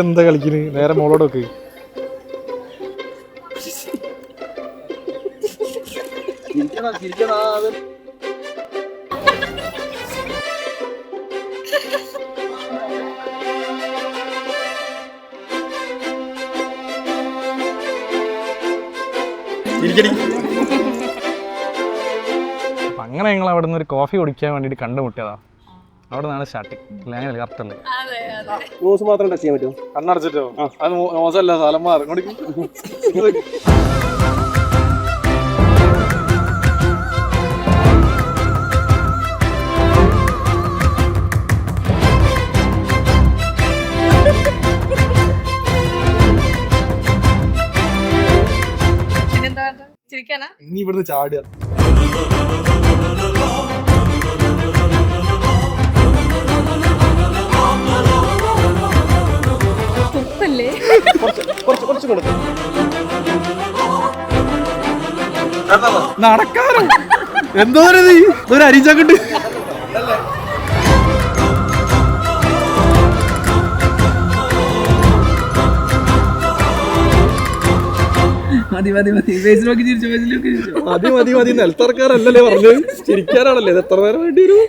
എന്താ കളിക്കുന്നു? നേരെ മോളോട് വെക്ക്. അങ്ങനെ ഞങ്ങൾ അവിടെ നിന്ന് ഒരു കോഫി കുടിക്കാൻ വേണ്ടിട്ട് കണ്ടുമുട്ടിയതാ. അവിടെ നിന്നാണ് സ്റ്റാർട്ടിങ്. അങ്ങനെയല്ലേ? കറക്റ്റ് അല്ലേ? നോസ് മാത്രം ടച്ച് ചെയ്യാൻ പറ്റും. കണ്ണടച്ചിട്ടോ? അത് മോശമല്ല, സ്ഥലം മാറും. ഇനി ഇവിടുന്ന് ചാടുക. നടക്കാനോ? എന്തോ ഒരു അരിച്ചക്കിട്ട് മതി മതി മതി ഫേസിലൊക്കെ ചിരിച്ചു. മതി നിലത്തിറക്കാറല്ലേ പറഞ്ഞത്? ചിരിക്കാനാണല്ലേ? ഇത് എത്ര നേരം വേണ്ടി വരും?